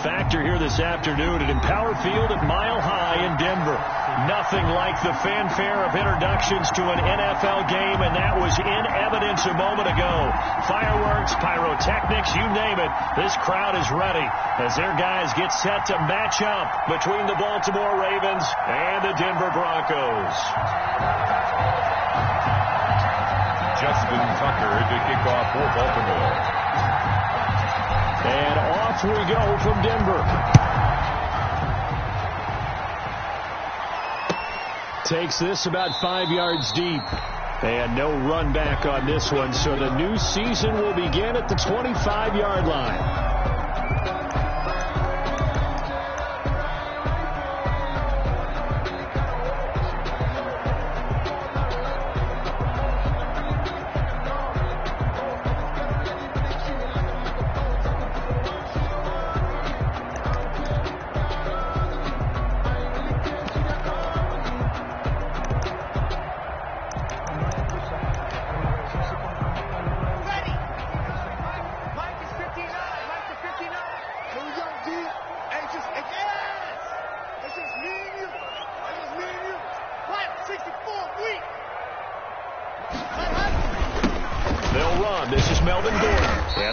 factor here this afternoon at Empower Field at Mile High in Denver. Nothing like the fanfare of introductions to an NFL game, and that was in evidence a moment ago. Fireworks, pyrotechnics, you name it. This crowd is ready as their guys get set to match up between the Baltimore Ravens and the Denver Broncos. Justin Tucker to kick off for Baltimore. And off we go from Denver. Takes this about 5 yards deep. And no run back on this one, so the new season will begin at the 25-yard line.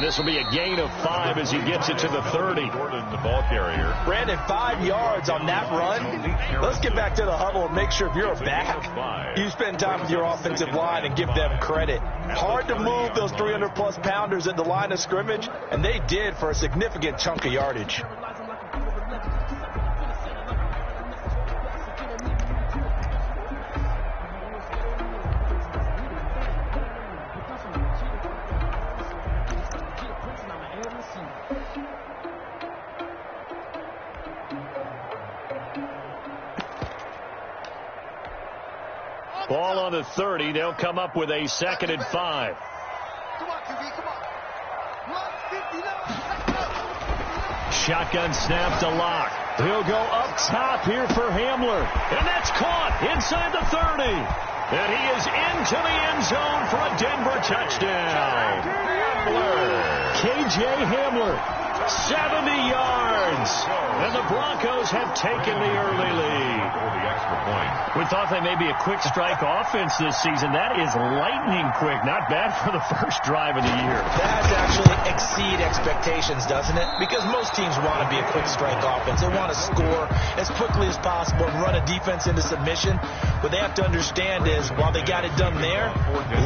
This will be a gain of 5 as he gets it to the 30. Jordan, the ball carrier. Brandon, 5 yards on that run. Let's get back to the huddle and make sure if you're a back, you spend time with your offensive line and give them credit. Hard to move those 300-plus pounders at the line of scrimmage, and they did for a significant chunk of yardage. Ball on the 30. They'll come up with a 2nd and 5. Shotgun snap to Locke. He'll go up top here for Hamler. And that's caught inside the 30. And he is into the end zone for a Denver touchdown. KJ Hamler. 70 yards. And the Broncos have taken the early lead. The extra point. We thought they may be a quick strike offense this season. That is lightning quick. Not bad for the first drive of the year. That has actually exceed expectations, doesn't it? Because most teams want to be a quick strike offense. They want to score as quickly as possible and run a defense into submission. What they have to understand is while they got it done there,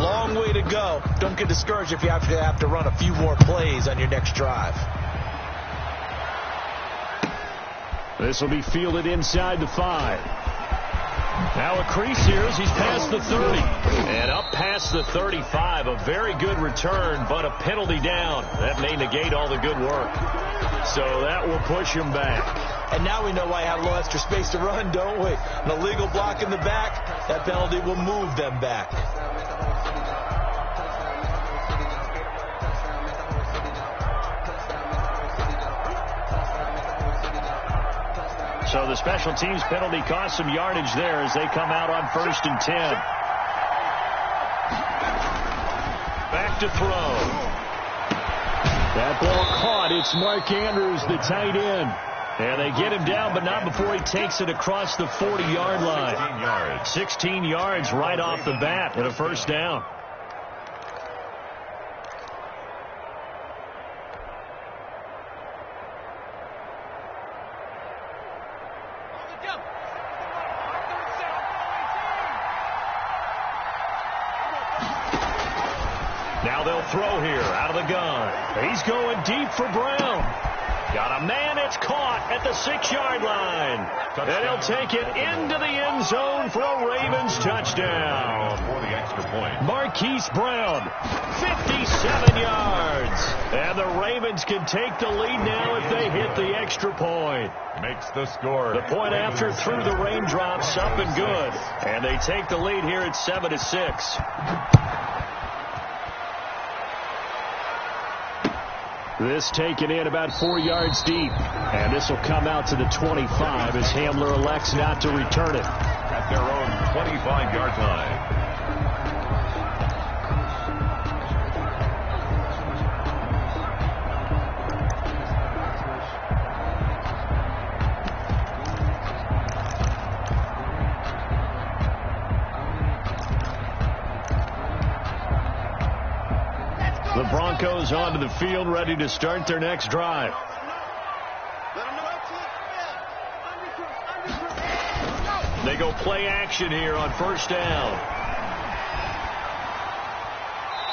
long way to go. Don't get discouraged if you have to run a few more plays on your next drive. This will be fielded inside the 5. Now a crease here as he's past the 30. And up past the 35. A very good return, but a penalty down. That may negate all the good work. So that will push him back. And now we know why I had a little extra space to run, don't we? An illegal block in the back. That penalty will move them back. So the special teams penalty cost some yardage there as they come out on 1st and 10. Back to throw. That ball caught. It's Mark Andrews, the tight end. And they get him down, but not before he takes it across the 40-yard line. 16 yards right off the bat and a first down. Now they'll throw here out of the gun. He's going deep for Brown. Got a man. It's caught at the 6-yard line. And he'll take it into the end zone for a Ravens touchdown. For the extra point. Marquise Brown, 57 yards. And the Ravens can take the lead now if they hit the extra point. Makes the score. The point after through the raindrops up and good. And they take the lead here at 7-6. This taken in about 4 yards deep. And this will come out to the 25 as Hamler elects not to return it. At their own 25-yard line. Broncos onto the field, ready to start their next drive. They go play action here on first down.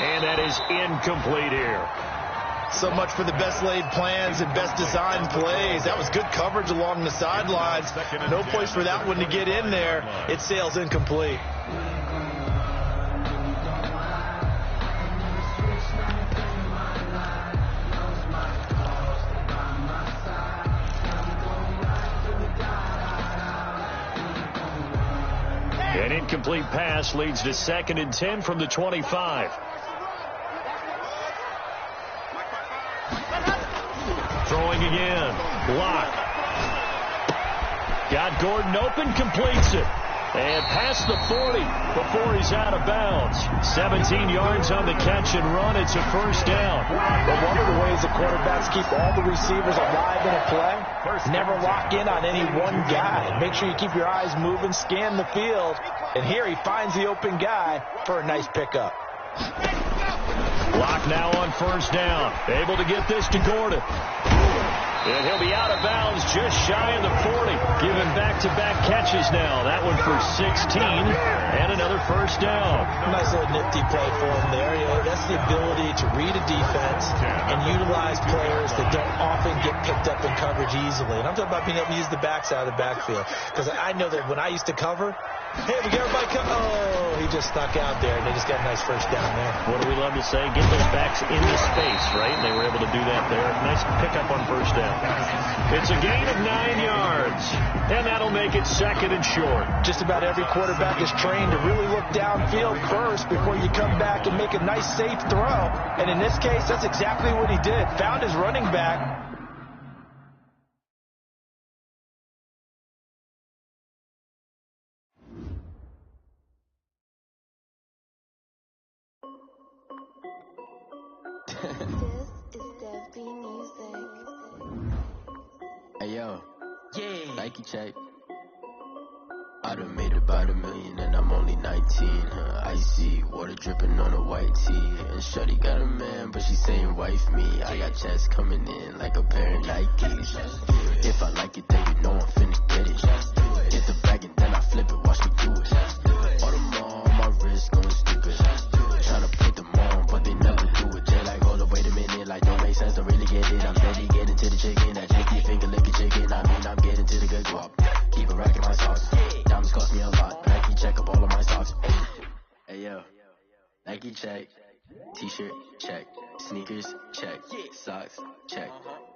And that is incomplete here. So much for the best laid plans and best designed plays. That was good coverage along the sidelines. No place for that one to get in there. It sails incomplete. An incomplete pass leads to 2nd and 10 from the 25. Throwing again. Block. Got Gordon open, completes it. And past the 40 before he's out of bounds. 17 yards on the catch and run. It's a first down. But one of the ways the quarterbacks keep all the receivers alive in a play, never lock in on any one guy. Make sure you keep your eyes moving, scan the field. And here he finds the open guy for a nice pickup. Block now on first down. Able to get this to Gordon. And he'll be out of bounds just shy of the 40. Giving back-to-back catches now. That one for 16 and another first down. Nice little nifty play for him there. You know, that's the ability to read a defense and utilize players that don't often get picked up in coverage easily. And I'm talking about being able to use the backside of the backfield. Because I know that when I used to cover, hey, we get everybody come. Oh, he just snuck out there, and they just got a nice first down there. What do we love to say? Get those backs into space, right? And they were able to do that there. Nice pickup on first down. It's a gain of 9 yards, and that'll make it 2nd and short. Just about every quarterback is trained to really look downfield first before you come back and make a nice, safe throw. And in this case, that's exactly what he did. Found his running back. Hey yo, yeah, Nike check. I done made about $1 million and I'm only 19. Icy water dripping on a white tee. And shorty got a man, but she saying wife me. I got checks coming in like a pair of Nikes. If I like it, then you know I'm finna get it. Hit the bag and then I flip it, watch me do it. All them on my wrist going stupid. Tryna put them on, but they never do it. Jay like, hold up, wait a minute, like don't make sense, don't really get it. I'm steady getting to the chicken, that chicky finger licking chicken. I mean, I'm getting to the good guap. Keep a rack in my socks. Diamonds cost me a lot. Nike check up all of my socks. Hey yo, Nike check. T-shirt check. Sneakers check. Socks check.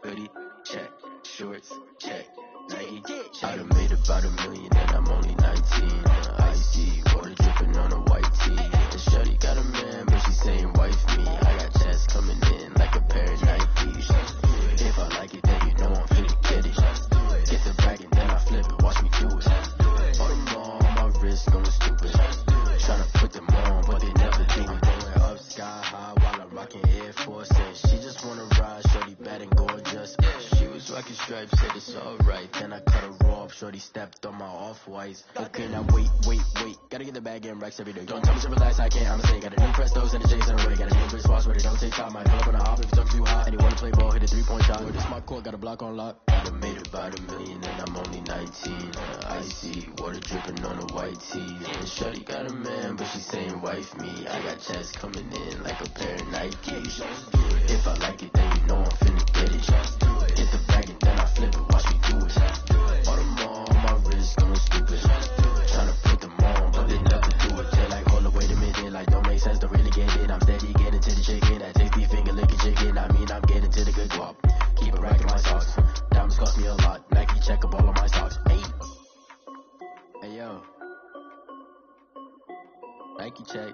Hoodie check. Shorts check. Nike I done made about $1 million and I'm only 19. Icy water dripping on a white tee. And shorty got a man, but she saying wife me. I got checks coming in like a pair of Nikes. If I like it, then you know I'm finna get it. Get the bag and then I flip it, watch me do it. All them on my wrist going stupid. Tryna put them on, but they never do it. Going up sky high while I'm rocking Air Force. And she just wanna ride, shorty bad and gorgeous. She was rocking stripes, said it's alright. Then I cut her off, shorty stepped on my off-whites. Okay, now wait. Gotta get the bag and racks every day. Don't tell me to relax, I can't, I'ma say. Got a new Prestos and a J's in a way. Got a new bitch boss, but it don't take time. Might pull up on a hop if you talk too hot. And you wanna play ball, hit a 3-point shot. This my court, got a block on lock. I done made about $1 million and I'm only 19. Icy water dripping on a white tee. And shorty got a man, but she saying wife me. I got checks coming in like a pair of Nikes. If I like it, then you know I'm finna get it. Get the bag and then I flip it, watch me do it. All them on my wrist going stupid. Tryna put them on, but they never do it. They're like, hold up, wait a minute, like don't make sense, don't really get it. I'm steady getting to the chicken, that tasty finger licking chicken. I mean, I'm getting to the good guap. Keep a rack in my socks. Diamonds cost me a lot. Nike check up all of my socks. Hey yo, Nike check.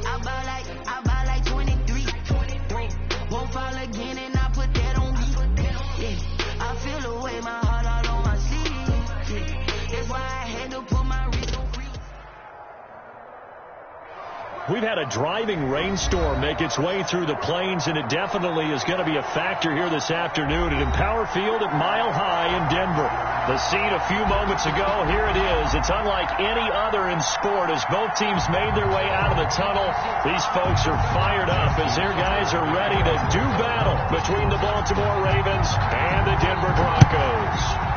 I buy like 23. Won't fall again and I put that on me. Yeah, I feel away my heart all on my sleeve. we've had a driving rainstorm make its way through the plains, and it definitely is going to be a factor here this afternoon at Empower Field at Mile High in Denver. The scene a few moments ago, here it is. It's unlike any other in sport as both teams made their way out of the tunnel. These folks are fired up as their guys are ready to do battle between the Baltimore Ravens and the Denver Broncos.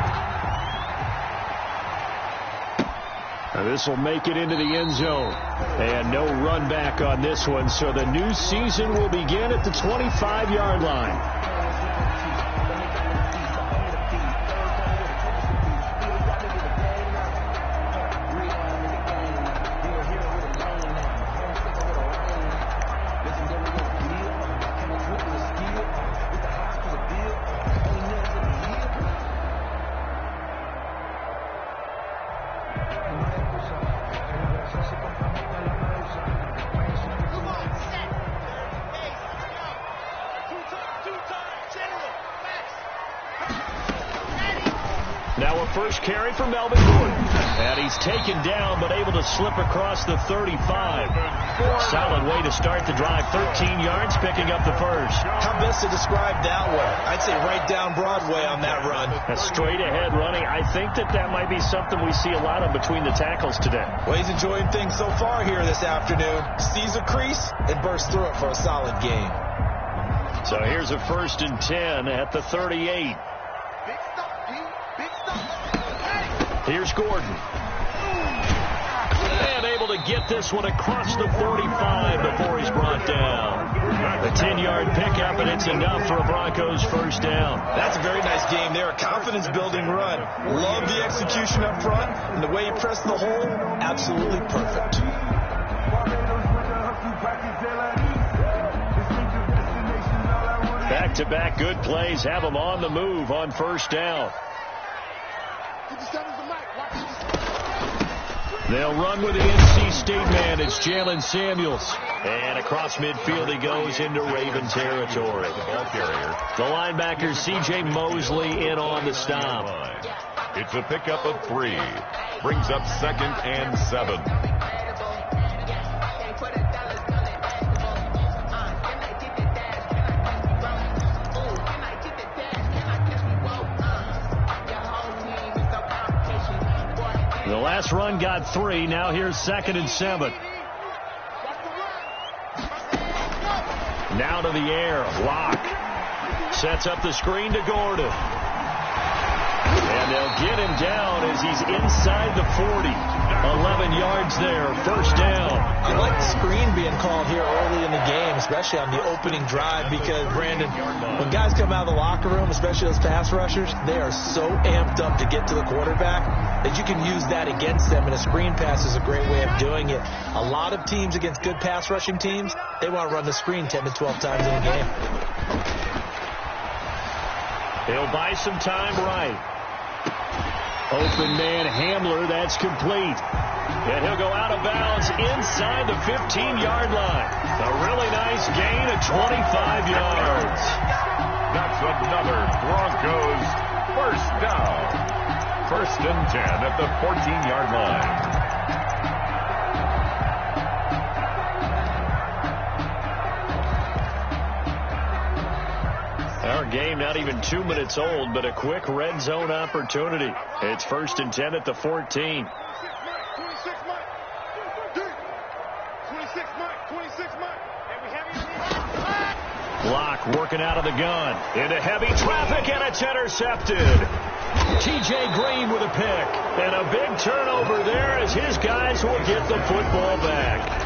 This will make it into the end zone. And no run back on this one, so the new season will begin at the 25-yard line. Now a first carry for Melvin Gordon. And he's taken down but able to slip across the 35. Solid way to start the drive. 13 yards, picking up the first. How best to describe that one? I'd say right down Broadway on that run. A straight ahead running. I think that might be something we see a lot of between the tackles today. Well, he's enjoying things so far here this afternoon. Sees a crease and bursts through it for a solid gain. So here's a 1st and 10 at the 38. Here's Gordon. And able to get this one across the 45 before he's brought down. A 10-yard pickup, and it's enough for a Broncos first down. That's a very nice game there. A confidence-building run. Love the execution up front, and the way he pressed the hole, absolutely perfect. Back-to-back good plays have him on the move on first down. They'll run with the NC State man. It's Jalen Samuels. And across midfield he goes into Raven territory. Ball carrier. The linebacker C.J. Mosley in on the stop. It's a pickup of 3. Brings up 2nd and 7. The last run got 3. Now here's 2nd and 7. Now to the air. Block. Sets up the screen to Gordon. And they'll get him down as he's inside the 40. 11 yards there. First down. I like the screen being called here early in the game, especially on the opening drive, because, Brandon, when guys come out of the locker room, especially those pass rushers, they are so amped up to get to the quarterback that you can use that against them, and a screen pass is a great way of doing it. A lot of teams against good pass rushing teams, they want to run the screen 10 to 12 times in a game. He'll buy some time right. Open man Hamler, that's complete. And he'll go out of bounds inside the 15-yard line. A really nice gain of 25 yards. That's another Broncos first down. 1st and 10 at the 14-yard line. Our game not even 2 minutes old, but a quick red zone opportunity. It's 1st and 10 at the 14. Block working out of the gun. Into heavy traffic, and it's intercepted. T.J. Green with a pick. And a big turnover there as his guys will get the football back.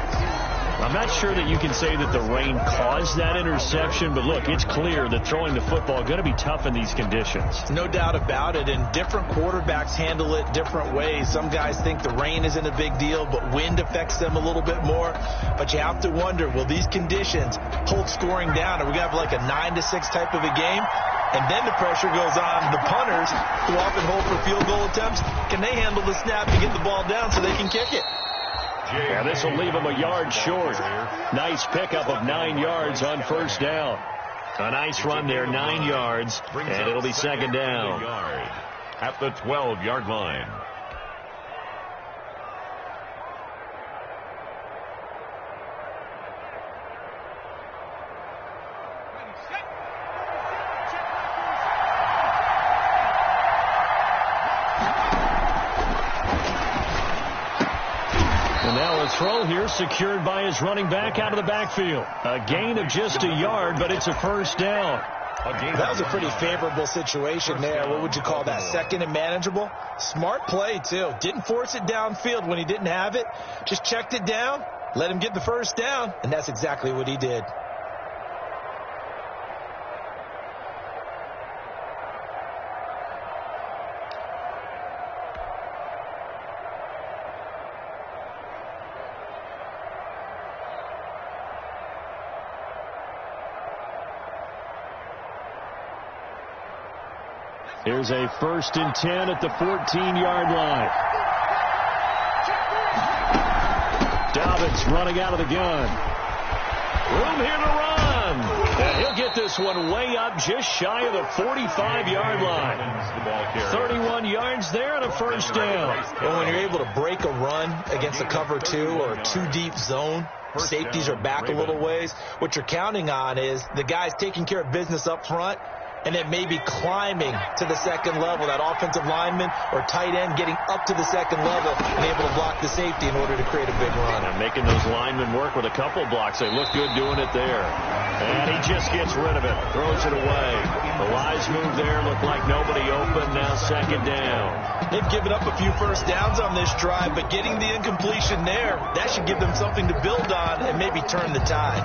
I'm not sure that you can say that the rain caused that interception, but look, it's clear that throwing the football is going to be tough in these conditions. No doubt about it, and different quarterbacks handle it different ways. Some guys think the rain isn't a big deal, but wind affects them a little bit more. But you have to wonder, will these conditions hold scoring down? Are we going to have like a 9-6 type of a game? And then the pressure goes on the punters who often hold for field goal attempts. Can they handle the snap to get the ball down so they can kick it? Yeah, this will leave him a yard short. Nice pickup of 9 yards on first down. A nice run there, 9 yards, and it'll be 2nd down. At the 12-yard line. throw here secured by his running back out of the backfield. A gain of just a yard, but it's a first down. That was a pretty favorable situation there. What would you call that? Second and manageable? Smart play, too. Didn't force it downfield when he didn't have it. Just checked it down, let him get the first down, and that's exactly what he did. Here's a 1st and 10 at the 14-yard line. Dobbins running out of the gun. Room here to run. And he'll get this one way up just shy of the 45-yard line. 31 yards there and a first down. Well, when you're able to break a run against a cover 2 or a 2-deep zone, safeties are back a little ways. What you're counting on is the guys taking care of business up front, and then maybe climbing to the second level, that offensive lineman or tight end getting up to the second level and able to block the safety in order to create a big run. And making those linemen work with a couple blocks. They look good doing it there. And he just gets rid of it, throws it away. The wise move there, looked like nobody open, now second down. They've given up a few first downs on this drive, but getting the incompletion there, that should give them something to build on and maybe turn the tide.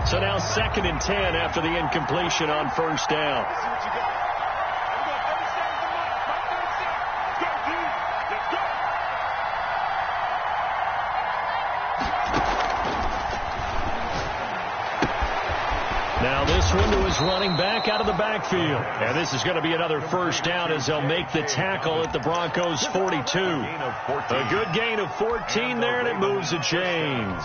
So now 2nd and 10 after the incompletion on first down. Now this one to his running back out of the backfield. And this is going to be another first down as they'll make the tackle at the Broncos' 42. A good gain of 14 there, and it moves the chains.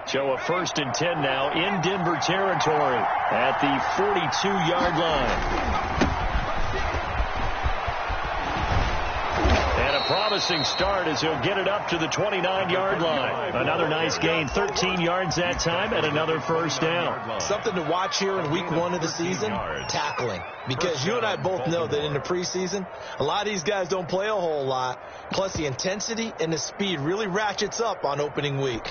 So a 1st and 10 now in Denver territory at the 42-yard line. And a promising start as he'll get it up to the 29-yard line. Another nice gain, 13 yards that time, and another first down. Something to watch here in week 1 of the season, tackling. Because you and I both know that in the preseason, a lot of these guys don't play a whole lot. Plus the intensity and the speed really ratchets up on opening week.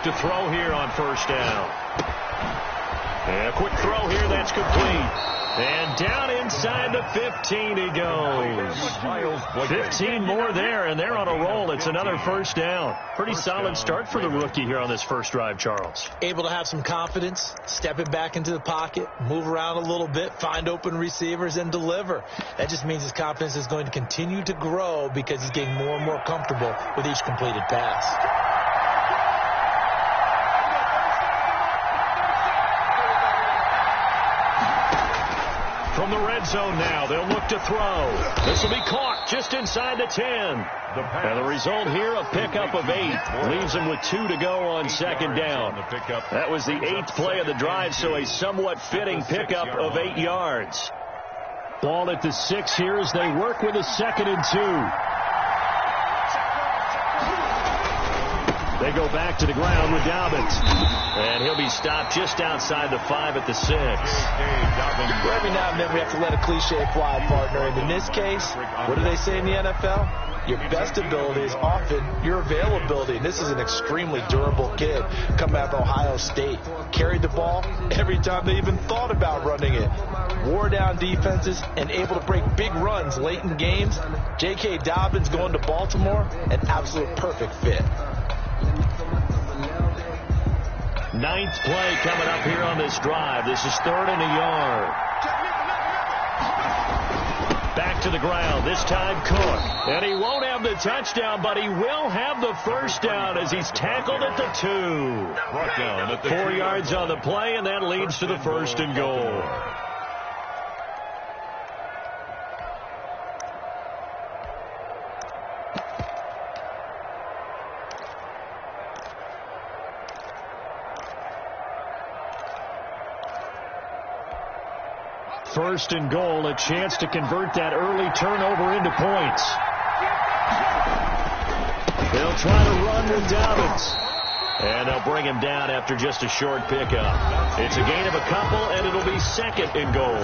To throw here on first down. And a quick throw here, that's complete. And down inside the 15 he goes. 15 more there, and they're on a roll. It's another first down. Pretty solid start for the rookie here on this first drive, Charles. Able to have some confidence, stepping back into the pocket, move around a little bit, find open receivers, and deliver. That just means his confidence is going to continue to grow because he's getting more and more comfortable with each completed pass. From the red zone now, they'll look to throw. This will be caught just inside the 10. And the result here, a pickup of 8. Leaves them with 2 to go on second down. That was the 8th play of the drive, so a somewhat fitting pickup of 8 yards. Ball at the 6 here as they work with a 2nd and 2. They go back to the ground with Dobbins. And he'll be stopped just outside the 5 at the 6. Every now and then we have to let a cliche fly, partner. And in this case, what do they say in the NFL? Your best ability is often your availability. And this is an extremely durable kid coming out of Ohio State. Carried the ball every time they even thought about running it. Wore down defenses and able to break big runs late in games. J.K. Dobbins going to Baltimore, an absolute perfect fit. 9th play coming up here on this drive. This is 3rd and a yard. Back back to the ground. This time Cook. And he won't have the touchdown, but he will have the first down as he's tackled at the 2. Brought down at the 4 2. yards on the play, and that leads to the first and goal. First and goal, a chance to convert that early turnover into points. They'll try to run with Dobbins. And they'll bring him down after just a short pickup. It's a gain of a couple, and it'll be second and goal.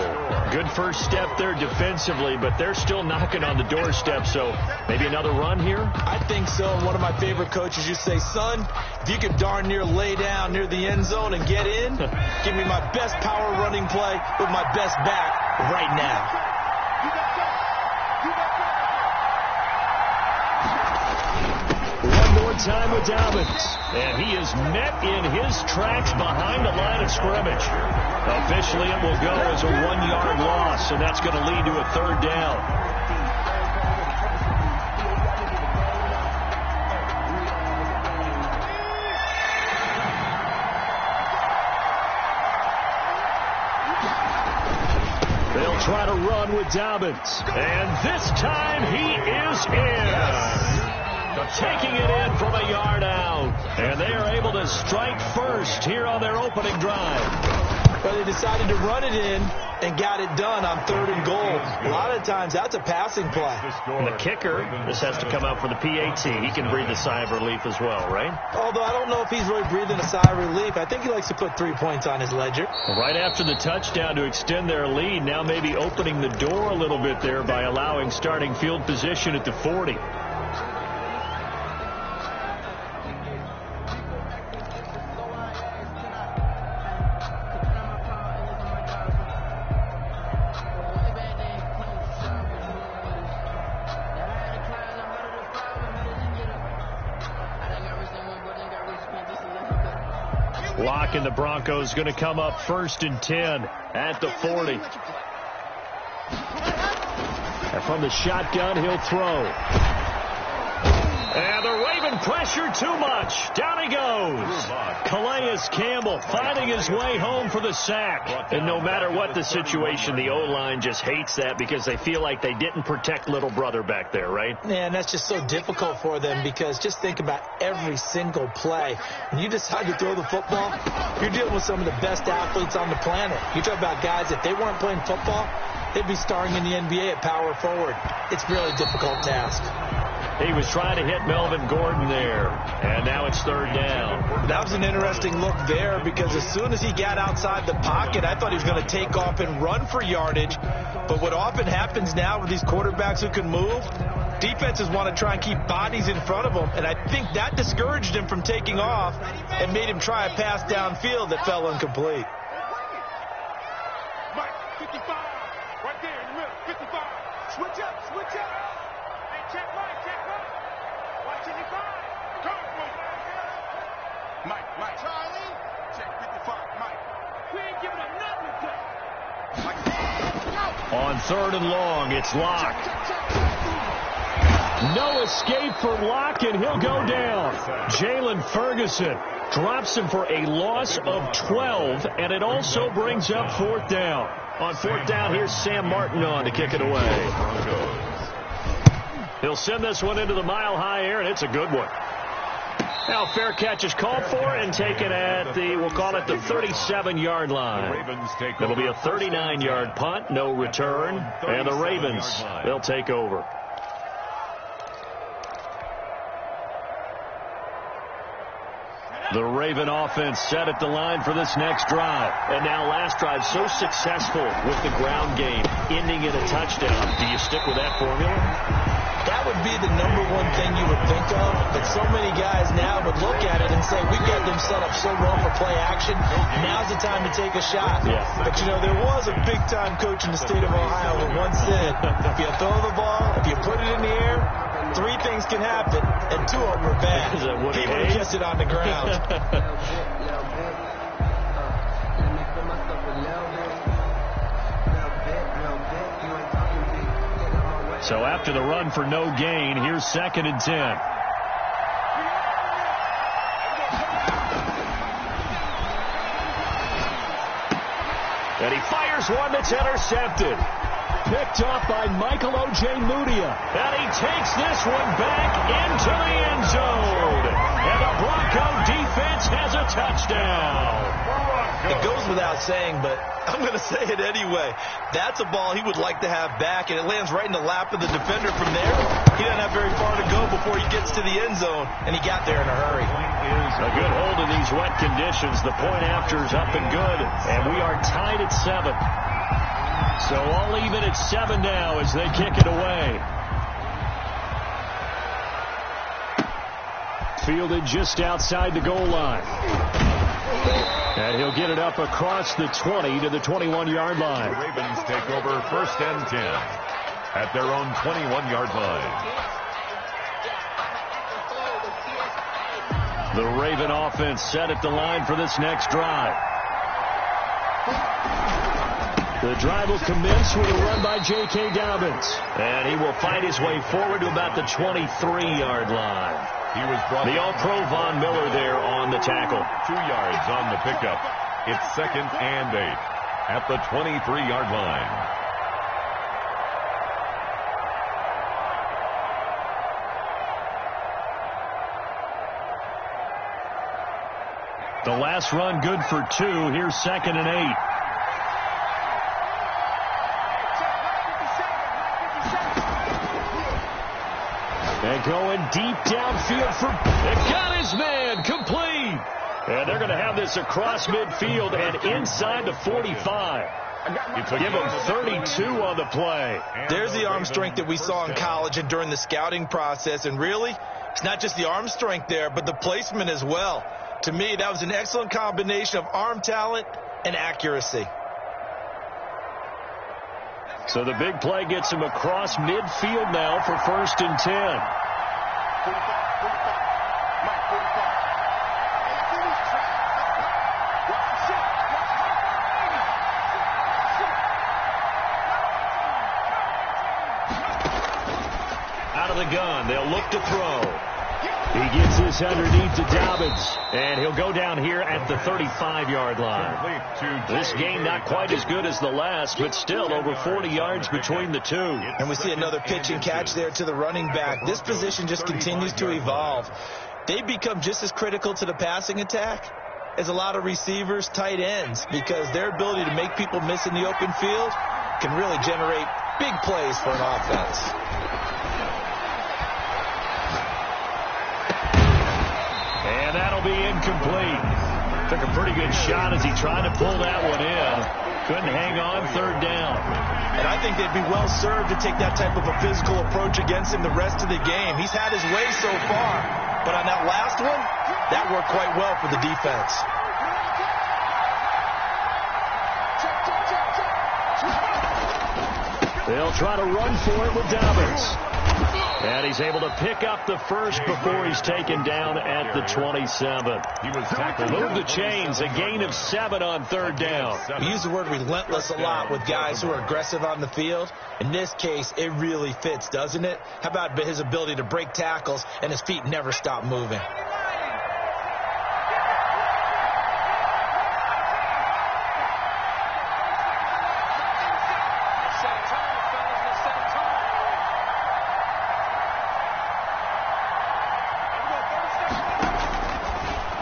Good first step there defensively, but they're still knocking on the doorstep, so maybe another run here? I think so. One of my favorite coaches used to say, son, if you could darn near lay down near the end zone and get in, give me my best power running play with my best back right now. Time with Dobbins, and he is met in his tracks behind the line of scrimmage. Officially, it will go as a 1-yard loss, and that's going to lead to a third down. They'll try to run with Dobbins, and this time he is in. Taking it in from a yard out. And they are able to strike first here on their opening drive. Well, they decided to run it in and got it done on 3rd and goal. A lot of times that's a passing play. And the kicker, this has to come out for the PAT. He can breathe a sigh of relief as well, right? Although I don't know if he's really breathing a sigh of relief. I think he likes to put 3 points on his ledger. Right after the touchdown to extend their lead, now maybe opening the door a little bit there by allowing starting field position at the 40. Lock and the Broncos going to come up 1st and 10 at the 40. And from the shotgun, he'll throw. And they're waving pressure too much. Down he goes. Calais Campbell finding his way home for the sack. And no matter what the situation, the O-line just hates that because they feel like they didn't protect little brother back there, right? Yeah, and that's just so difficult for them because just think about every single play. When you decide to throw the football, you're dealing with some of the best athletes on the planet. You talk about guys, if they weren't playing football, they'd be starring in the NBA at power forward. It's a really difficult task. He was trying to hit Melvin Gordon there, and now it's 3rd down. That was an interesting look there because as soon as he got outside the pocket, I thought he was going to take off and run for yardage. But what often happens now with these quarterbacks who can move, defenses want to try and keep bodies in front of them, and I think that discouraged him from taking off and made him try a pass downfield that fell incomplete. Mike, 55, right there in the middle, 55. Switch up, switch up. Hey, check right, check right. Watch 55. Come on. Mike. Charlie, check 55. Mike. We ain't giving up nothing today. On 3rd and long, it's Locke. No escape for Locke, and he'll go down. Jalen Ferguson drops him for a loss of 12, and it also brings up 4th down. On 4th down, here's Sam Martin on to kick it away. He'll send this one into the mile-high air, and it's a good one. Now, fair catch is called for and taken at the, we'll call it the 37-yard line. It'll be a 39-yard punt, no return, and the Ravens, they'll take over. The Raven offense set at the line for this next drive. And now last drive so successful with the ground game, ending in a touchdown. Do you stick with that formula? That would be the number one thing you would think of, but so many guys now would look at it and say, we've got them set up so well for play action, now's the time to take a shot. Yeah. But, you know, there was a big-time coach in the state of Ohio who once said, if you throw the ball, if you put it in the air, 3 things can happen, and 2 of them are bad. He would have kissed it on the ground. So after the run for no gain, here's 2nd and 10. And he fires one that's intercepted. Picked off by Michael O.J. Mudia. And he takes this one back into the end zone. And the Bronco defense has a touchdown. It goes without saying, but I'm going to say it anyway. That's a ball he would like to have back, and it lands right in the lap of the defender from there. He doesn't have very far to go before he gets to the end zone, and he got there in a hurry. A good hold in these wet conditions. The point after is up and good, and we are tied at 7. So all even at 7 now as they kick it away. Fielded just outside the goal line. And he'll get it up across the 20 to the 21-yard line. The Ravens take over 1st and 10 at their own 21-yard line. The Raven offense set at the line for this next drive. The drive will commence with a run by J.K. Dobbins. And he will fight his way forward to about the 23-yard line. He was brought the All-Pro Von Miller there on the tackle. 2 yards on the pickup. It's 2nd and 8 at the 23-yard line. The last run good for 2. Here's 2nd and 8. And going deep downfield for... It got his man complete. And they're going to have this across midfield and inside the 45. Give him 32 on the play. There's the arm strength that we saw in college and during the scouting process. And really, it's not just the arm strength there, but the placement as well. To me, that was an excellent combination of arm talent and accuracy. So the big play gets him across midfield now for 1st and 10. Out of the gun, they'll look to throw. He gets this underneath to Dobbins, and he'll go down here at the 35-yard line. This game not quite as good as the last, but still over 40 yards between the two. And we see another pitch and catch there to the running back. This position just continues to evolve. They become just as critical to the passing attack as a lot of receivers, tight ends, because their ability to make people miss in the open field can really generate big plays for an offense. And that'll be incomplete. Took a pretty good shot as he tried to pull that one in. Couldn't hang on 3rd down. And I think they'd be well served to take that type of a physical approach against him the rest of the game. He's had his way so far, but on that last one, that worked quite well for the defense. They'll try to run for it with Dobbins. And he's able to pick up the first before he's taken down at the 27. He was tackled. Move the chains, a gain of 7 on 3rd down. We use the word relentless a lot with guys who are aggressive on the field. In this case, it really fits, doesn't it? How about his ability to break tackles and his feet never stop moving?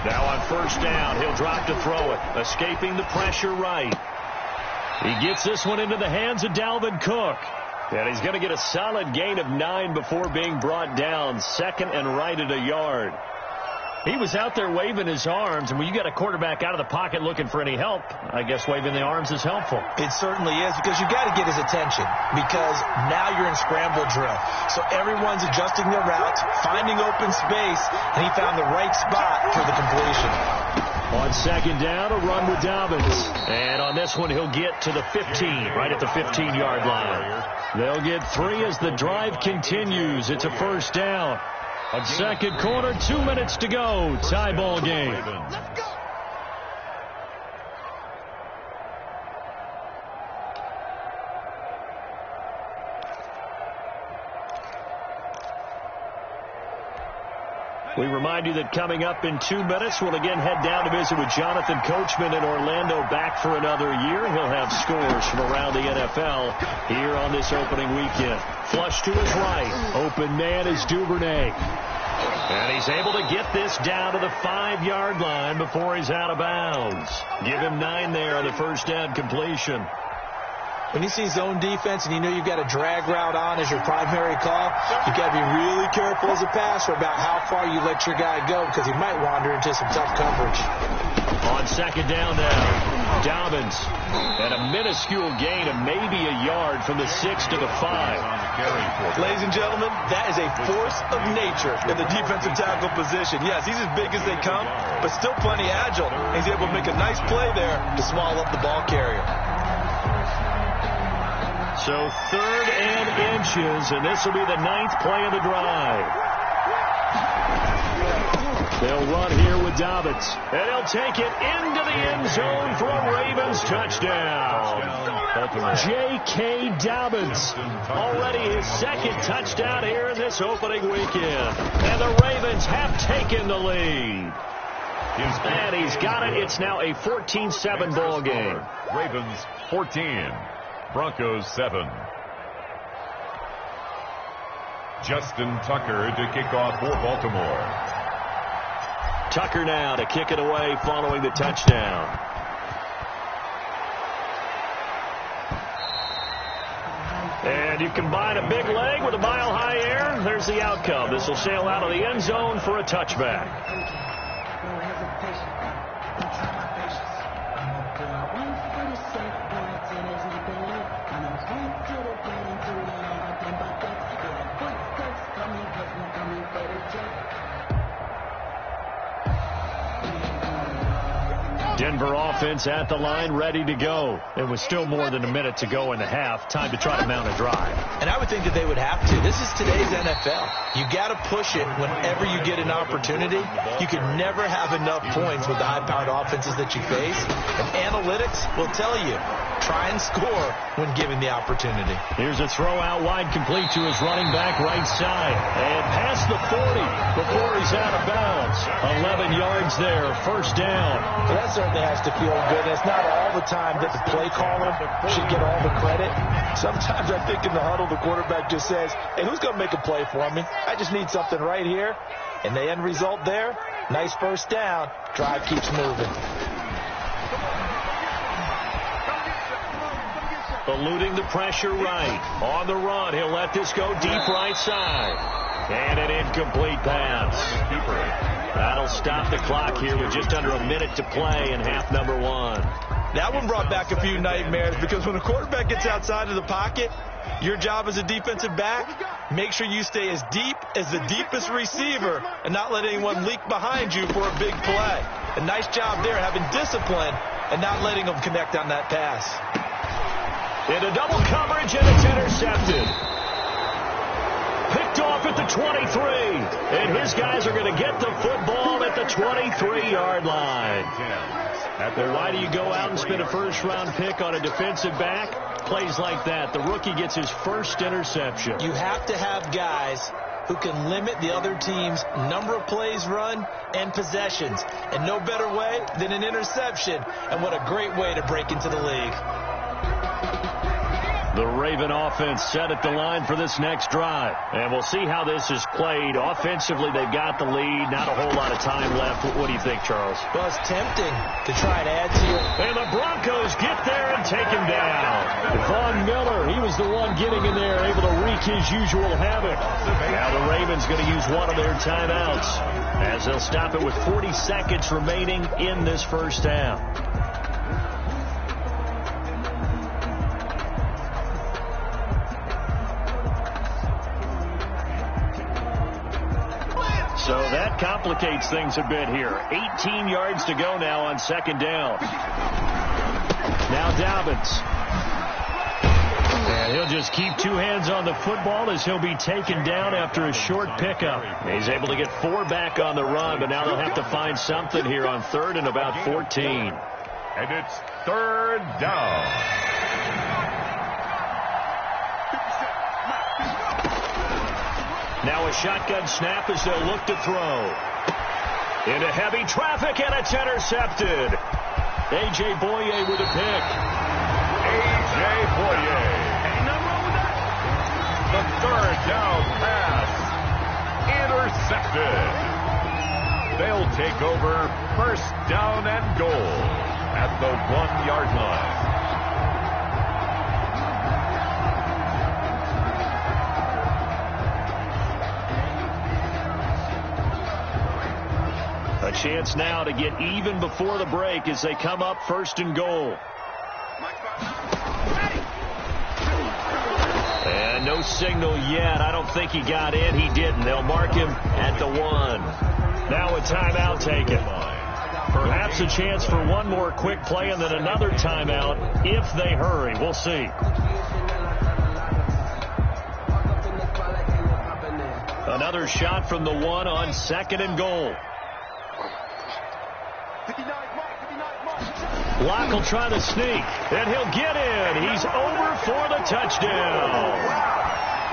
Now on 1st down, he'll drop to throw it. Escaping the pressure right. He gets this one into the hands of Dalvin Cook. And he's going to get a solid gain of 9 before being brought down. 2nd and right at a yard. He was out there waving his arms, and when you got a quarterback out of the pocket looking for any help, I guess waving the arms is helpful. It certainly is, because you got to get his attention, because now you're in scramble drill. So everyone's adjusting their routes, finding open space, and he found the right spot for the completion. On 2nd down, a run with Dobbins. And on this one, he'll get to the 15, right at the 15-yard line. They'll get 3 as the drive continues. It's a 1st down. On 2nd quarter, 2 minutes to go. Tie ball game. Let's go. We remind you that coming up in 2 minutes, we'll again head down to visit with Jonathan Coachman in Orlando, back for another year. He'll have scores from around the NFL here on this opening weekend. Flush to his right. Open man is Duvernay. And he's able to get this down to the 5-yard line before he's out of bounds. Give him 9 there on the first down completion. When you see zone defense and you know you've got a drag route on as your primary call, you've got to be really careful as a passer about how far you let your guy go because he might wander into some tough coverage. On second down now, Dobbins. And a minuscule gain of maybe a yard from the 6 to the 5. Ladies and gentlemen, that is a force of nature in the defensive tackle position. Yes, he's as big as they come, but still plenty agile. He's able to make a nice play there to small up the ball carrier. So 3rd and inches, and this will be the 9th play of the drive. They'll run here with Dobbins, and he'll take it into the end zone for a Ravens touchdown. J.K. Dobbins, already his 2nd touchdown here in this opening weekend. And the Ravens have taken the lead. And he's got it. It's now a 14-7 ball game. Ravens 14. Broncos 7. Justin Tucker to kick off for Baltimore. Tucker now to kick it away following the touchdown. And you combine a big leg with a mile-high air. There's the outcome. This will sail out of the end zone for a touchback. Denver offense at the line, ready to go. It was still more than a minute to go in the half. Time to try to mount a drive. And I would think that they would have to. This is today's NFL. You got to push it whenever you get an opportunity. You can never have enough points with the high-powered offenses that you face. And analytics will tell you, try and score when given the opportunity. Here's a throw out wide, complete to his running back right side. And past the 40 before he's out of bounds. 11 yards there, first down. Well, that certainly has to feel good. It's not all the time that the play caller should get all the credit. Sometimes I think in the huddle, the quarterback just says, hey, who's going to make a play for me? I just need something right here. And the end result there, nice first down. Drive keeps moving. Eluding the pressure right. On the run, he'll let this go deep right side. And an incomplete pass. That'll stop the clock here with just under a minute to play in half number 1. That one brought back a few nightmares because when a quarterback gets outside of the pocket, your job as a defensive back, make sure you stay as deep as the deepest receiver and not let anyone leak behind you for a big play. A nice job there having discipline and not letting them connect on that pass. Into double coverage, and it's intercepted. Picked off at the 23. And his guys are going to get the football at the 23-yard line. Well, why do you go out and spend a first-round pick on a defensive back? Plays like that. The rookie gets his first interception. You have to have guys who can limit the other team's number of plays run and possessions. And no better way than an interception. And what a great way to break into the league. The Raven offense set at the line for this next drive. And we'll see how this is played. Offensively, they've got the lead. Not a whole lot of time left. What do you think, Charles? Well, it's tempting to try and add to it. And the Broncos get there and take him down. Von Miller, he was the one getting in there, able to wreak his usual havoc. Now the Ravens going to use one of their timeouts as they'll stop it with 40 seconds remaining in this first half. So that complicates things a bit here. 18 yards to go now on second down. Now Dobbins. And he'll just keep two hands on the football as he'll be taken down after a short pickup. He's able to get 4 back on the run, but now they'll have to find something here on third and about 14. And it's third down. Now a shotgun snap as they'll look to throw. Into heavy traffic, and it's intercepted. A.J. Boye with a pick. A.J. Boye. Ain't nothing wrong with that. The third down pass. Intercepted. They'll take over first down and goal at the 1-yard line. A chance now to get even before the break as they come up first and goal. And no signal yet. I don't think he got in. He didn't. They'll mark him at the 1. Now a timeout taken. Perhaps a chance for one more quick play and then another timeout if they hurry. We'll see. Another shot from the 1 on 2nd and goal. Locke will try to sneak, and he'll get in. He's over for the touchdown.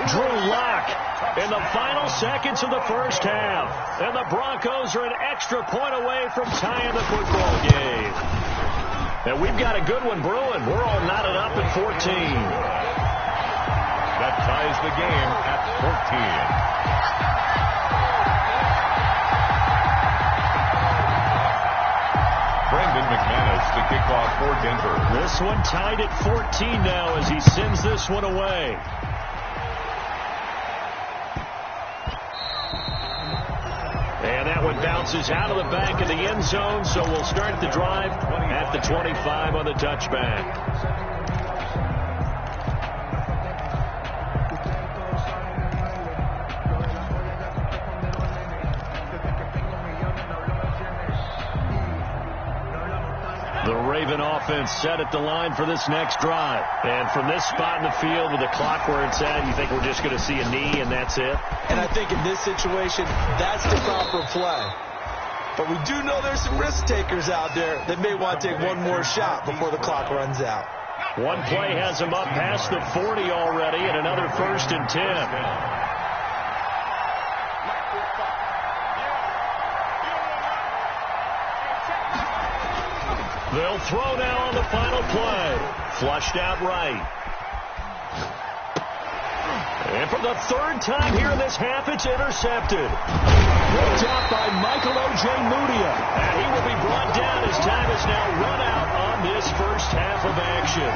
Drew Locke in the final seconds of the first half. And the Broncos are an extra point away from tying the football game. And we've got a good one brewing. We're all knotted up at 14. That ties the game at 14. McManus to kick off for Denver. This one tied at 14 now as he sends this one away. And that one bounces out of the back of the end zone, so we'll start the drive at the 25 on the touchback. The Raven offense set at the line for this next drive. And from this spot in the field with the clock where it's at, you think we're just going to see a knee and that's it? And I think in this situation, that's the proper play. But we do know there's some risk takers out there that may want to take one more shot before the clock runs out. One play has him up past the 40 already, and another 1st and 10. They'll throw now on the final play. Flushed out right. And for the 3rd time here in this half, it's intercepted. Picked up by Michael Ojemudia. And he will be brought down as time is now run out on this first half of action.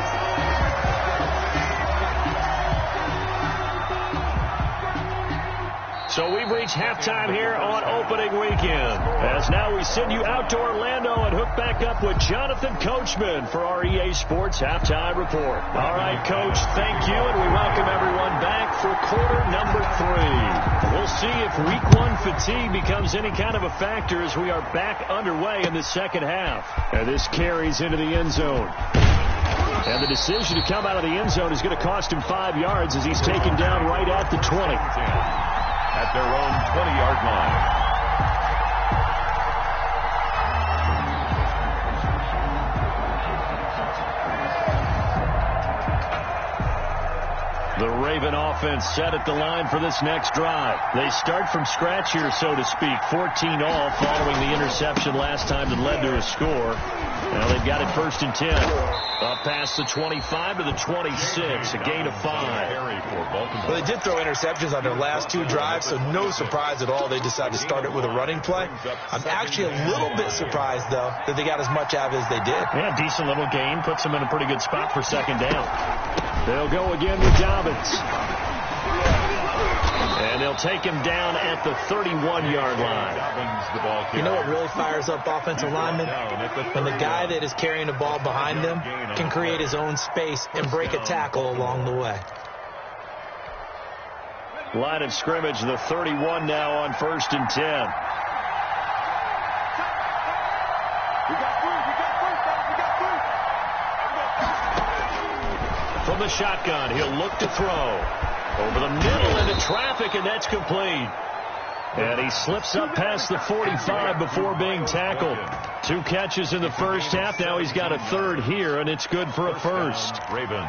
So we've reached halftime here on opening weekend. As now we send you out to Orlando and hook back up with Jonathan Coachman for our EA Sports Halftime Report. All right, Coach, thank you, and we welcome everyone back for quarter number 3. We'll see if week 1 fatigue becomes any kind of a factor as we are back underway in the second half. And this carries into the end zone. And the decision to come out of the end zone is going to cost him 5 yards as he's taken down right at the 20. At their own 20-yard line. The Raven offense set at the line for this next drive. They start from scratch here, so to speak. 14 all following the interception last time that led to a score. Now they've got it 1st and 10. Up past the 25 to the 26, a gain of 5. Well, they did throw interceptions on their last 2 drives, so no surprise at all they decided to start it with a running play. I'm actually a little bit surprised, though, that they got as much out of it as they did. Yeah, decent little gain. Puts them in a pretty good spot for 2nd down. They'll go again with Dobbins. And they'll take him down at the 31-yard line. You know what really fires up offensive linemen? When the guy that is carrying the ball behind them can create his own space and break a tackle along the way. Line of scrimmage, the 31 now on 1st and 10. From the shotgun, he'll look to throw. Over the middle into traffic, and that's complete. And he slips up past the 45 before being tackled. 2 catches in the first half. Now he's got a 3rd here, and it's good for a 1st. Ravens.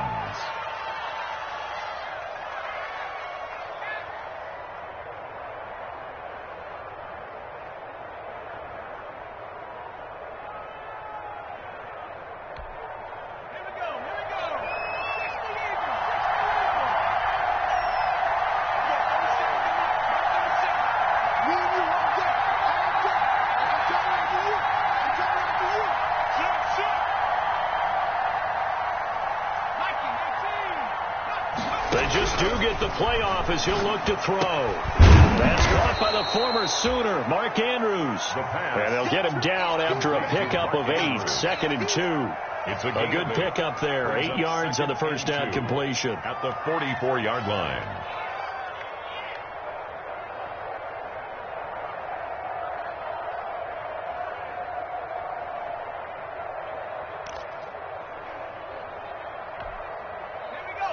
playoff as he'll look to throw. That's caught by the former Sooner, Mark Andrews. And they'll get him down after a pickup of 8, 2nd and 2. It's A good pickup there, 8 yards on the first down completion. At the 44-yard line.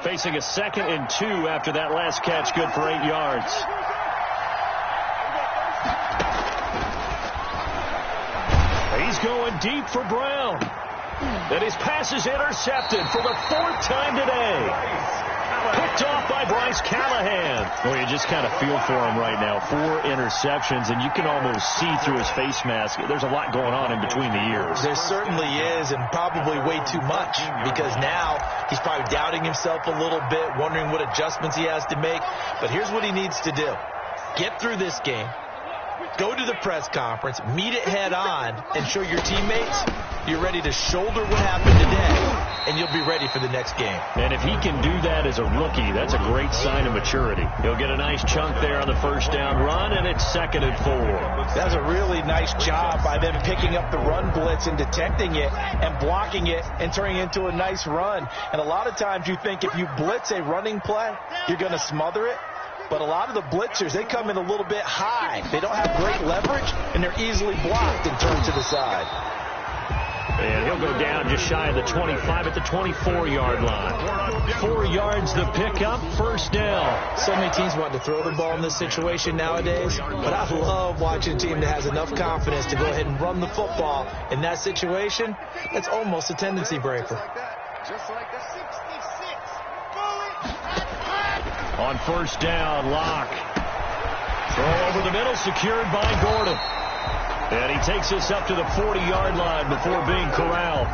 Facing a 2nd and 2 after that last catch, good for 8 yards. He's going deep for Brown. And his pass is intercepted for the 4th time today. Picked off by Bryce Callahan. Well, you just kind of feel for him right now. 4 interceptions, and you can almost see through his face mask. There's a lot going on in between the ears. There certainly is, and probably way too much, because now he's probably doubting himself a little bit, wondering what adjustments he has to make. But here's what he needs to do. Get through this game. Go to the press conference, meet it head on, and show your teammates you're ready to shoulder what happened today, and you'll be ready for the next game. And if he can do that as a rookie, that's a great sign of maturity. He'll get a nice chunk there on the first down run, and it's 2nd and 4. That's a really nice job by them picking up the run blitz and detecting it and blocking it and turning it into a nice run. And a lot of times you think if you blitz a running play, you're going to smother it. But a lot of the blitzers, they come in a little bit high. They don't have great leverage, and they're easily blocked and turned to the side. And he'll go down just shy of the 25 at the 24-yard line. 4 yards the pickup, first down. So many teams want to throw the ball in this situation nowadays, but I love watching a team that has enough confidence to go ahead and run the football in that situation. That's almost a tendency breaker. Just like that. 66. On first down, Locke. Throw over the middle, secured by Gordon. And he takes us up to the 40-yard line before being corralled.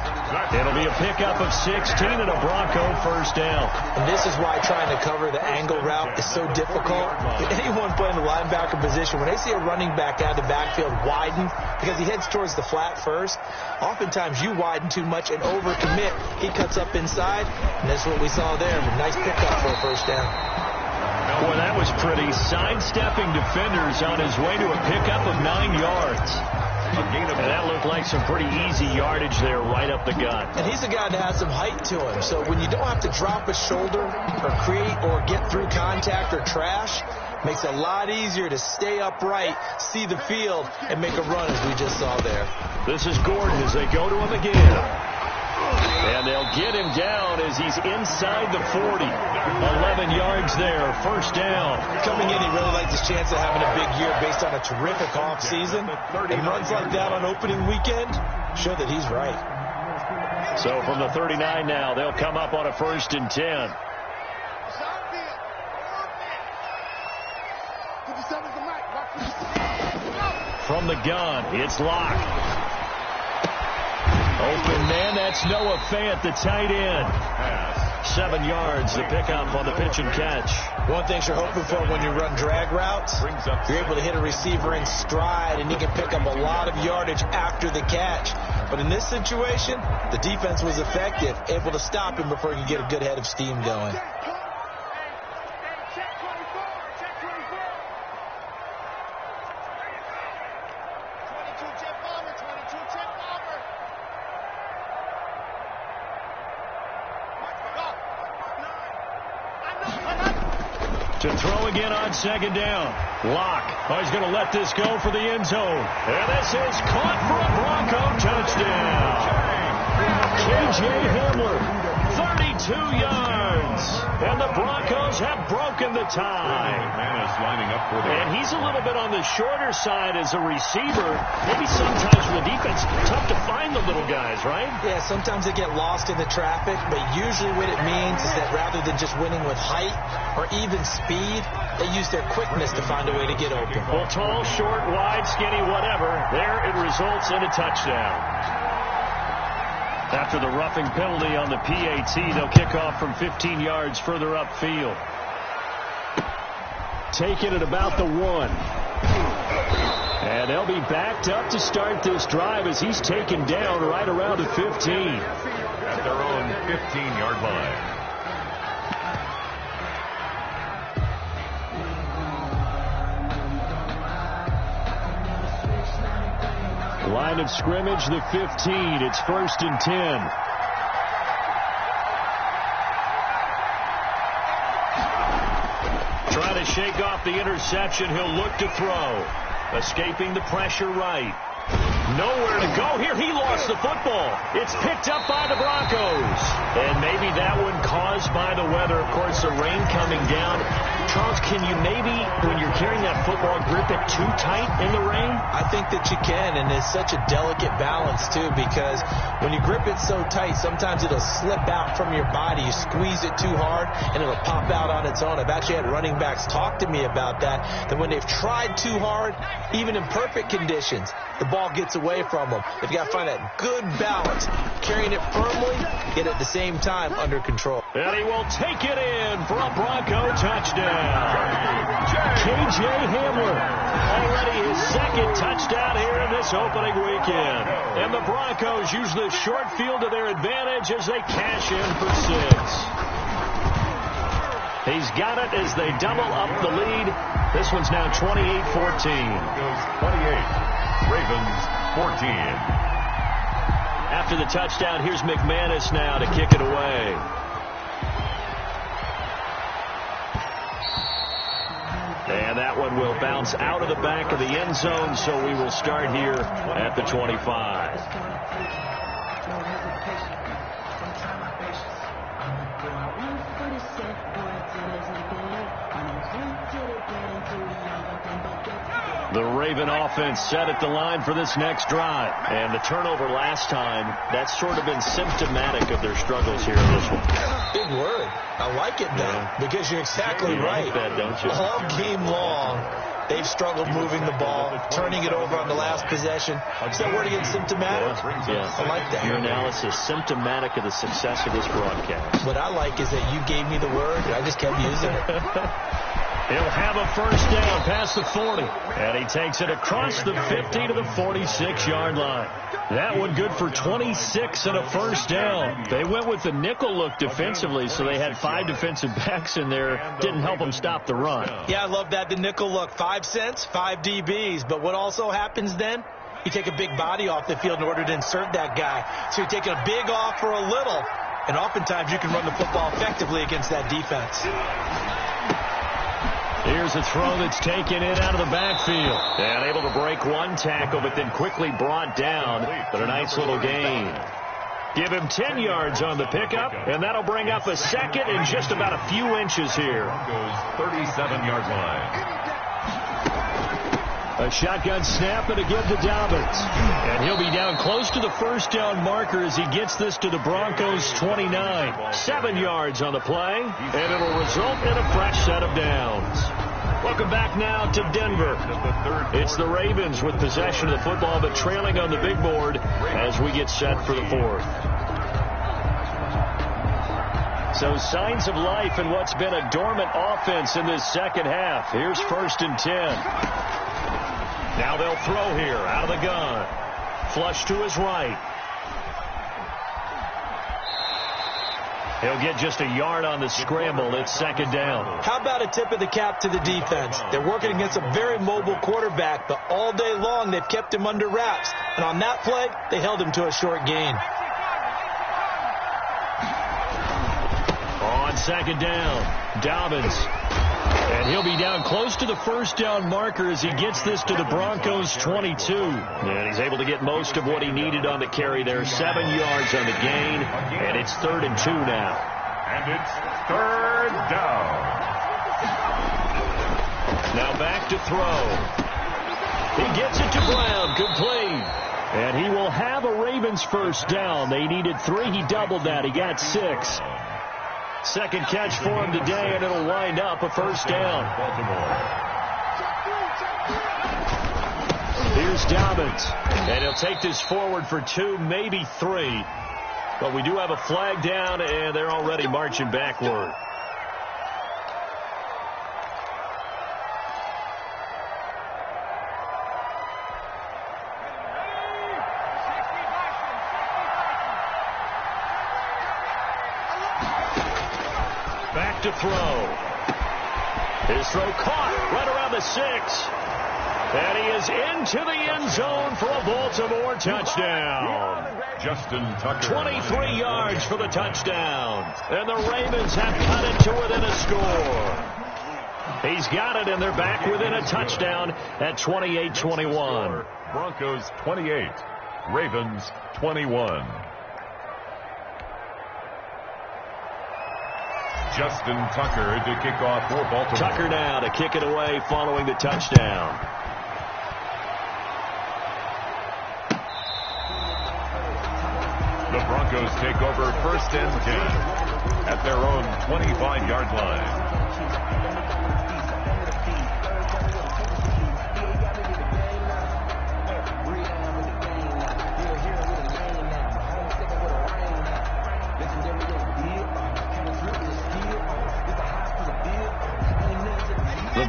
It'll be a pickup of 16 and a Bronco first down. And this is why trying to cover the angle route is so difficult. Anyone playing the linebacker position, when they see a running back out of the backfield widen, because he heads towards the flat first, oftentimes you widen too much and overcommit. He cuts up inside, and that's what we saw there. A nice pickup for a first down. Boy, that was pretty. Sidestepping defenders on his way to a pickup of 9 yards. And that looked like some pretty easy yardage there right up the gut. And he's a guy that has some height to him. So when you don't have to drop a shoulder or create or get through contact or trash, makes it a lot easier to stay upright, see the field, and make a run as we just saw there. This is Gordon as they go to him again. And they'll get him down as he's inside the 40. 11 yards there, first down. Coming in, he really likes his chance of having a big year based on a terrific offseason. And runs like that on opening weekend show that he's right. So from the 39 now, they'll come up on a 1st and 10. From the gun, it's Locke. Open man, that's Noah Fant, the tight end. 7 yards, the pickup on the pitch and catch. One thing you're hoping for when you run drag routes, you're able to hit a receiver in stride, and he can pick up a lot of yardage after the catch. But in this situation, the defense was effective, able to stop him before he could get a good head of steam going. To throw again on 2nd down. Locke. Oh, he's going to let this go for the end zone. And this is caught for a Bronco touchdown. K.J. Hamler, 32 yards. And the Broncos have broken the tie. Lining up for and he's a little bit on the shorter side as a receiver. Maybe sometimes for the defense, tough to find the little guys, right? Yeah, sometimes they get lost in the traffic, but usually what it means is that rather than just winning with height or even speed, they use their quickness to find a way to get open. Well, tall, short, wide, skinny, whatever, there it results in a touchdown. After the roughing penalty on the PAT, they'll kick off from 15 yards further upfield. Taken at about the 1. And they'll be backed up to start this drive as he's taken down right around the 15. At their own 15-yard line. Line of scrimmage, the 15. It's 1st and 10. Trying to shake off the interception. He'll look to throw. Escaping the pressure right. Nowhere to go here. He lost the football. It's picked up by the Broncos. And maybe that one caused by the weather. Of course, the rain coming down. Charles, can you maybe, when you're carrying that football, grip it too tight in the rain? I think that you can, and it's such a delicate balance, too, because when you grip it so tight, sometimes it'll slip out from your body. You squeeze it too hard, and it'll pop out on its own. I've actually had running backs talk to me about that when they've tried too hard, even in perfect conditions, the ball gets away from them. They've got to find that good balance, carrying it firmly, yet at the same time under control. And he will take it in for a Bronco touchdown. K.J. Hamler, already his second touchdown here in this opening weekend. And the Broncos use the short field to their advantage as they cash in for 6. He's got it as they double up the lead. This one's now 28-14. 28. Ravens 14. After the touchdown, here's McManus now to kick it away. And that one will bounce out of the back of the end zone, so we will start here at the 25. The Raven offense set at the line for this next drive. And the turnover last time, that's sort of been symptomatic of their struggles here in this one. Big word. I like it, though, because you're exactly right. Like that, don't you? All game long, they've struggled moving the ball, turning it over on the last possession. Is that word again, symptomatic? Yeah. I like that. Your analysis, symptomatic of the success of this broadcast. What I like is that you gave me the word, and I just kept using it. He'll have a first down past the 40. And he takes it across the 50 to the 46-yard line. That one good for 26 and a first down. They went with the nickel look defensively, so they had 5 defensive backs in there. Didn't help them stop the run. Yeah, I love that, the nickel look. 5 cents, 5 DBs. But what also happens then? You take a big body off the field in order to insert that guy. So you're taking a big off for a little. And oftentimes you can run the football effectively against that defense. Here's a throw that's taken in out of the backfield. And able to break one tackle, but then quickly brought down. But a nice little gain. Give him 10 yards on the pickup, and that'll bring up a second in just about a few inches here. 37-yard line. A shotgun snap and again to Dobbins. And he'll be down close to the first down marker as he gets this to the Broncos' 29. 7 yards on the play, and it'll result in a fresh set of downs. Welcome back now to Denver. It's the Ravens with possession of the football, but trailing on the big board as we get set for the 4th. So signs of life in what's been a dormant offense in this second half. Here's 1st and 10. Now they'll throw here out of the gun. Flush to his right. He'll get just a yard on the scramble. It's 2nd down. How about a tip of the cap to the defense? They're working against a very mobile quarterback, but all day long they've kept him under wraps. And on that play, they held him to a short gain. On 2nd down, Dobbins. And he'll be down close to the first down marker as he gets this to the Broncos' 22. And he's able to get most of what he needed on the carry there. 7 yards on the gain. And it's 3rd and 2 now. And it's 3rd down. Now back to throw. He gets it to Brown. Complete. And he will have a Ravens first down. They needed 3. He doubled that. He got 6. Second catch for him today, and it'll wind up a first down. Here's Dobbins, and he'll take this forward for 2, maybe 3. But we do have a flag down, and they're already marching backward. To throw. His throw caught right around the 6. And he is into the end zone for a Baltimore touchdown. Justin Tucker. 23 yards for the touchdown. And the Ravens have cut it to within a score. He's got it, and they're back within a touchdown at 28-21. Broncos 28, Ravens 21. Justin Tucker to kick off for Baltimore. Tucker now to kick it away following the touchdown. The Broncos take over 1st and 10 at their own 25-yard line.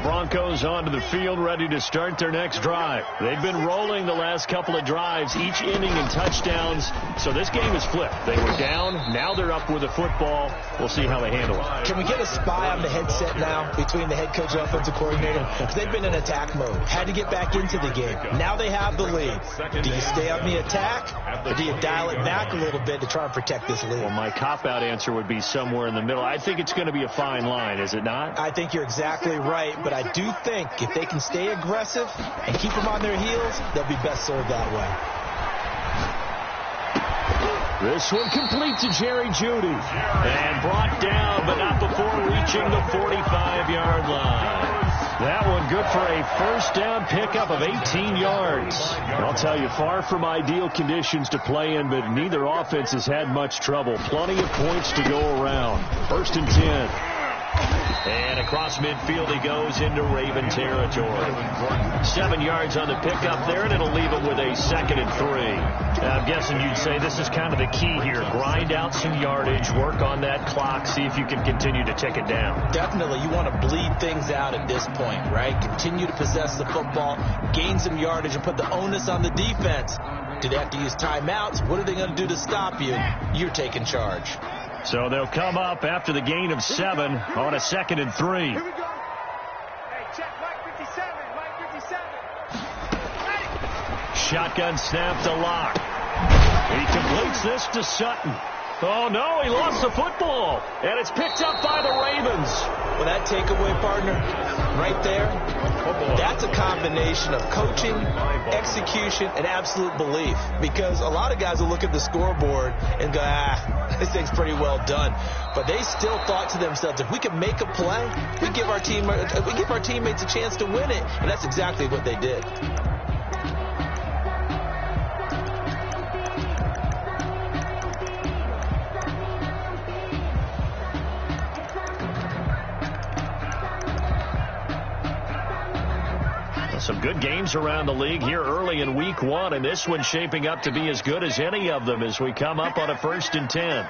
Broncos onto the field, ready to start their next drive. They've been rolling the last couple of drives, each inning in touchdowns. So this game is flipped. They were down. Now they're up with the football. We'll see how they handle it. Can we get a spy on the headset now between the head coach and offensive coordinator? They've been in attack mode. Had to get back into the game. Now they have the lead. Do you stay on the attack, or do you dial it back a little bit to try and protect this lead? Well, my cop-out answer would be somewhere in the middle. I think it's going to be a fine line, is it not? I think you're exactly right, but I do think if they can stay aggressive and keep them on their heels, they'll be best served that way. This one complete to Jerry Jeudy. And brought down, but not before reaching the 45-yard line. That one good for a first down pickup of 18 yards. I'll tell you, far from ideal conditions to play in, but neither offense has had much trouble. Plenty of points to go around. 1st and 10. And across midfield he goes into Raven territory. 7 yards on the pickup there, and it'll leave him with a 2nd and 3. I'm guessing you'd say this is kind of the key here. Grind out some yardage, work on that clock, see if you can continue to tick it down. Definitely. You want to bleed things out at this point, right? Continue to possess the football, gain some yardage, and put the onus on the defense. Do they have to use timeouts? What are they going to do to stop you? You're taking charge. So they'll come up after the gain of 7 on a 2nd and 3. Here we go. Hey, check Mike 57. Mike 57. Shotgun snap to Locke. He completes this to Sutton. Oh, no, he lost the football. And it's picked up by the Ravens. Well, that takeaway, partner, right there, that's a combination of coaching, execution, and absolute belief. Because a lot of guys will look at the scoreboard and go, this thing's pretty well done. But they still thought to themselves, if we can make a play, we give our teammates a chance to win it. And that's exactly what they did. Some good games around the league here early in week 1, and this one's shaping up to be as good as any of them as we come up on a 1st and 10.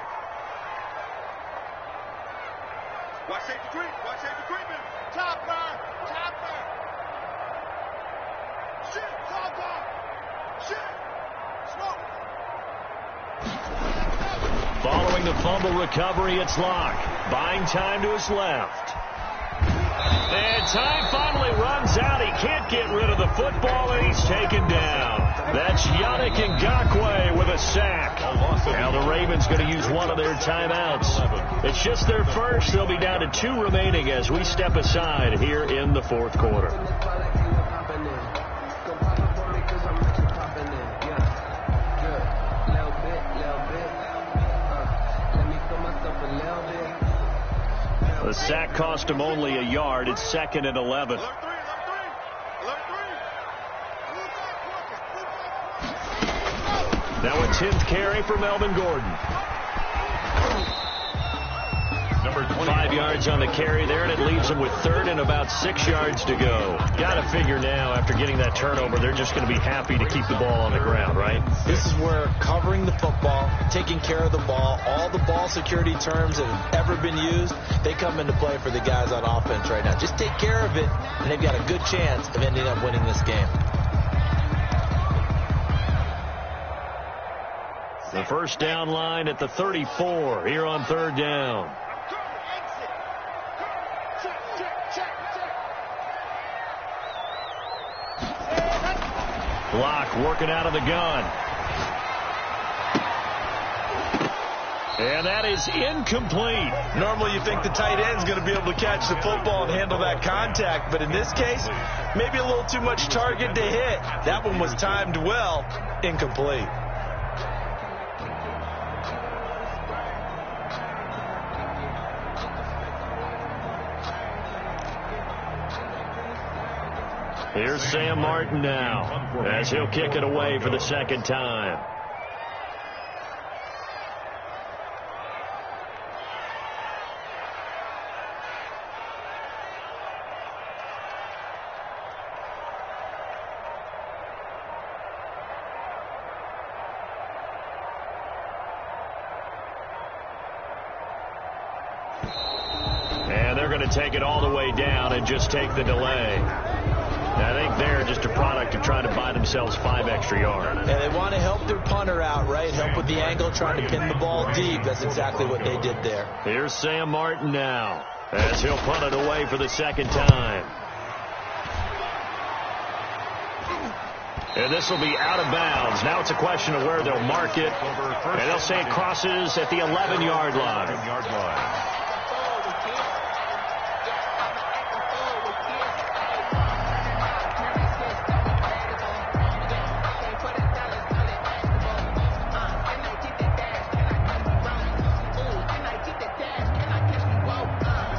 Watch safety creep. Watch safety creeping. Topper. Shit. Topper. Shit. Smoke. Following the fumble recovery, it's Locke. Buying time to his left. And time finally runs out. He can't get rid of the football, and he's taken down. That's Yannick Ngakoue with a sack. Now the Ravens going to use one of their timeouts. It's just their first. They'll be down to 2 remaining as we step aside here in the 4th quarter. The sack cost him only a yard. It's 2nd and 11. Now a 10th carry for Melvin Gordon. 5 yards on the carry there, and it leaves them with 3rd and about 6 yards to go. Got to figure now, after getting that turnover, they're just going to be happy to keep the ball on the ground, right? This is where covering the football, taking care of the ball, all the ball security terms that have ever been used, they come into play for the guys on offense right now. Just take care of it, and they've got a good chance of ending up winning this game. The first down line at the 34 here on 3rd down. Block working out of the gun. And that is incomplete. Normally you think the tight end's going to be able to catch the football and handle that contact, but in this case, maybe a little too much target to hit. That one was timed well. Incomplete. Here's Sam Martin now as he'll kick it away for the second time. And they're going to take it all the way down and just take the delay. I think they're just a product of trying to buy themselves 5 extra yards. And they want to help their punter out, right? Help with the angle, trying to pin the ball deep. That's exactly what they did there. Here's Sam Martin now as he'll punt it away for the second time. And this will be out of bounds. Now it's a question of where they'll mark it. And they'll say it crosses at the 11-yard line.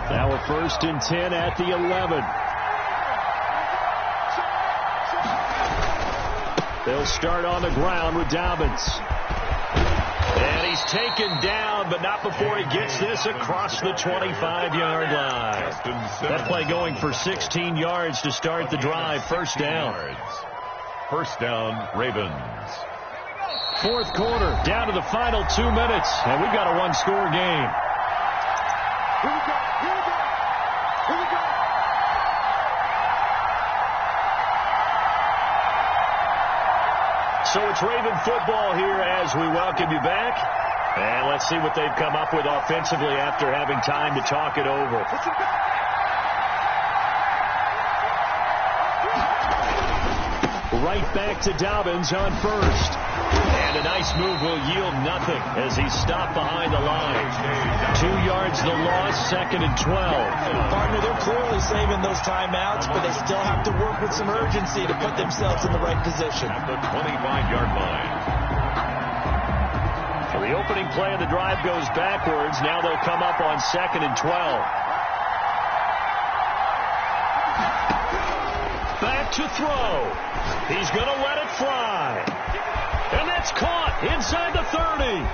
Now a 1st and 10 at the 11. They'll start on the ground with Dobbins. And he's taken down, but not before he gets this across the 25-yard line. That play going for 16 yards to start the drive. First down. First down, Ravens. 4th quarter, down to the final 2 minutes, and we've got a one-score game. Here we go. Here we go. Here we go. So it's Raven football here as we welcome you back. And let's see what they've come up with offensively after having time to talk it over. Right back to Dobbins on 1st. And a nice move will yield nothing as he's stopped behind the line. 2 yards the loss, 2nd and 12. Partner, they're clearly saving those timeouts, but they still have to work with some urgency to put themselves in the right position. At the 25-yard line. So the opening play of the drive goes backwards. Now they'll come up on 2nd and 12. Back to throw. He's going to let it fly. And that's caught inside the 30.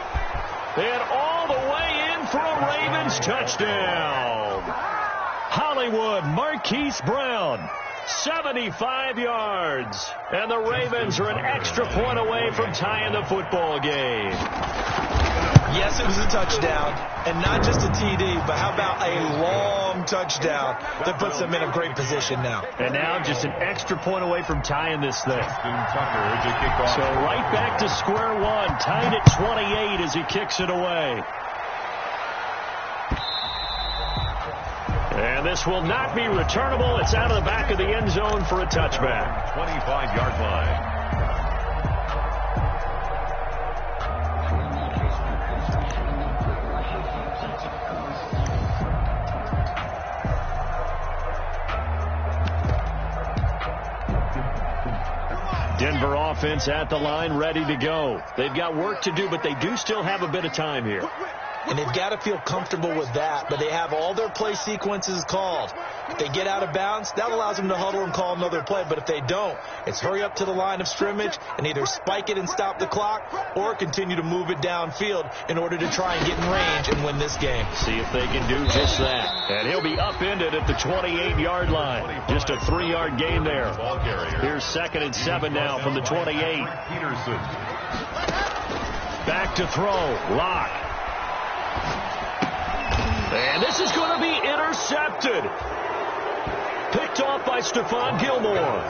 And all the way in for a Ravens touchdown. Hollywood Marquise Brown, 75 yards. And the Ravens are an extra point away from tying the football game. Yes, it was a touchdown, and not just a TD, but how about a long touchdown that puts them in a great position now. And now just an extra point away from tying this thing. So So right back to square one, tied at 28 as he kicks it away. And this will not be returnable. It's out of the back of the end zone for a touchback. 25-yard line. Denver offense at the line, ready to go. They've got work to do, but they do still have a bit of time here. And they've got to feel comfortable with that, but they have all their play sequences called. If they get out of bounds, that allows them to huddle and call another play. But if they don't, it's hurry up to the line of scrimmage and either spike it and stop the clock or continue to move it downfield in order to try and get in range and win this game. See if they can do just that. And he'll be upended at the 28-yard line. Just a 3-yard gain there. Here's 2nd and 7 now from the 28. Peterson. Back to throw. Lock. And this is going to be intercepted. Picked off by Stephon Gilmore.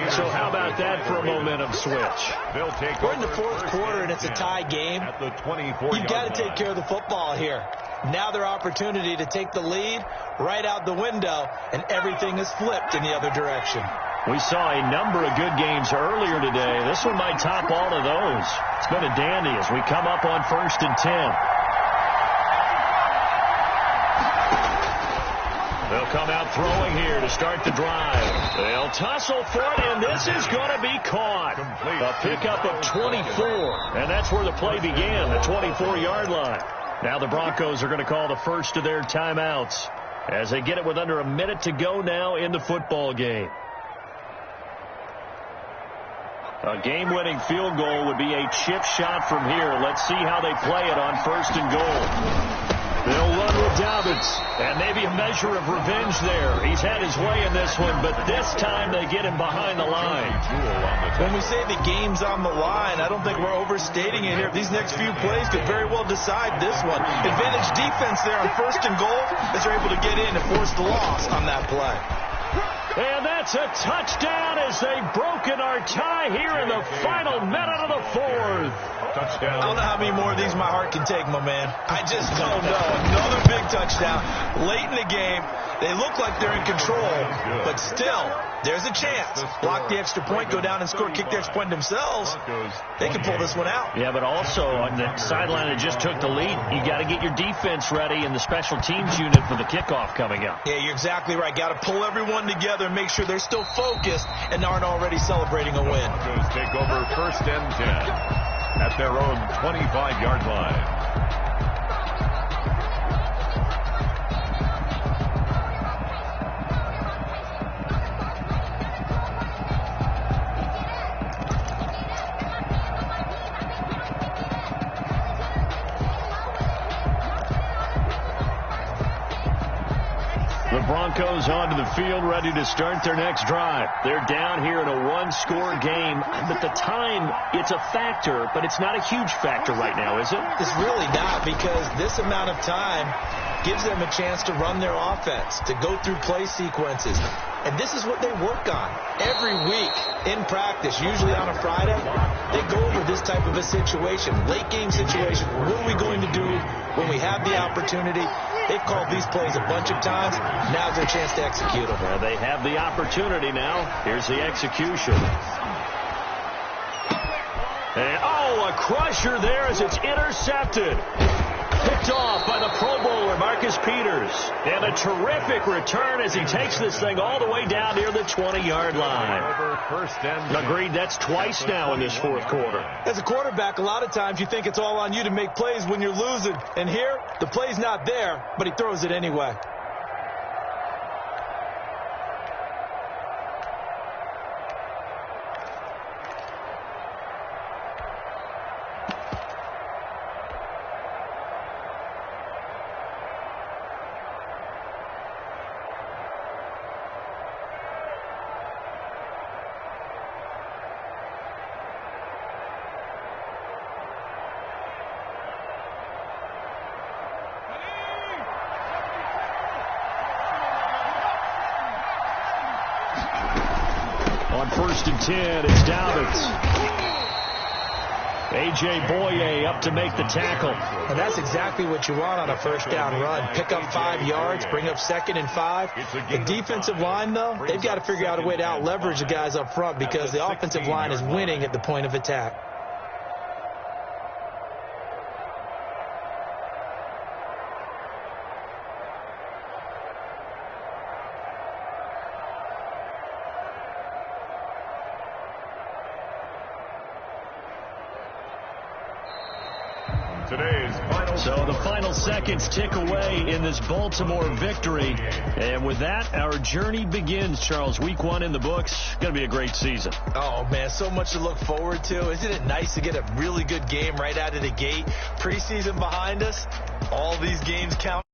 So how about that for a momentum switch? They'll take We're in the 4th quarter, and it's a tie game. At the 24-yard You've got to take care of the football here. Now their opportunity to take the lead right out the window, and everything is flipped in the other direction. We saw a number of good games earlier today. This one might top all of those. It's been a dandy as we come up on 1st and 10. They'll come out throwing here to start the drive. They'll tussle for it, and this is going to be caught. A pickup of 24, and that's where the play began, the 24-yard line. Now the Broncos are going to call the first of their timeouts as they get it with under a minute to go now in the football game. A game-winning field goal would be a chip shot from here. Let's see how they play it on 1st and goal. They'll run with Dobbins, and maybe a measure of revenge there. He's had his way in this one, but this time they get him behind the line. When we say the game's on the line, I don't think we're overstating it here. These next few plays could very well decide this one. Advantage defense there on 1st and goal as they're able to get in and force the loss on that play. And that's a touchdown as they've broken our tie here in the final minute of the 4th. Touchdown. I don't know how many more of these my heart can take, my man. I just don't know. Another big touchdown. Late in the game, they look like they're in control, but still, there's a chance. Block the extra point, go down and score, kick the extra point themselves. They can pull this one out. Yeah, but also on the sideline that just took the lead, you got to get your defense ready in the special teams unit for the kickoff coming up. Yeah, you're exactly right. Got to pull everyone together and make sure they're still focused and aren't already celebrating a win. Broncos take over 1st and 10 at their own 25-yard line. The Broncos onto the field, ready to start their next drive. They're down here in a one-score game, but the time, it's a factor, but it's not a huge factor right now, is it? It's really not, because this amount of time gives them a chance to run their offense, to go through play sequences. And this is what they work on every week in practice, usually on a Friday. They go over this type of a situation, late game situation. What are we going to do when we have the opportunity? They've called these plays a bunch of times. Now's their chance to execute them. Well, they have the opportunity now. Here's the execution. And, a crusher there as it's intercepted. Picked off by the Pro Bowler, Marcus Peters. And a terrific return as he takes this thing all the way down near the 20-yard line. Agreed, that's twice now in this 4th quarter. As a quarterback, a lot of times you think it's all on you to make plays when you're losing. And here, the play's not there, but he throws it anyway. On 1st and 10, it's Dobbins. A.J. Boye up to make the tackle. And that's exactly what you want on a 1st down run. Pick up 5 yards, bring up 2nd and 5. The defensive line, though, they've got to figure out a way to out-leverage the guys up front because the offensive line is winning at the point of attack. So the final seconds tick away in this Baltimore victory. And with that, our journey begins, Charles. Week 1 in the books. Going to be a great season. Oh, man, so much to look forward to. Isn't it nice to get a really good game right out of the gate? Preseason behind us. All these games count.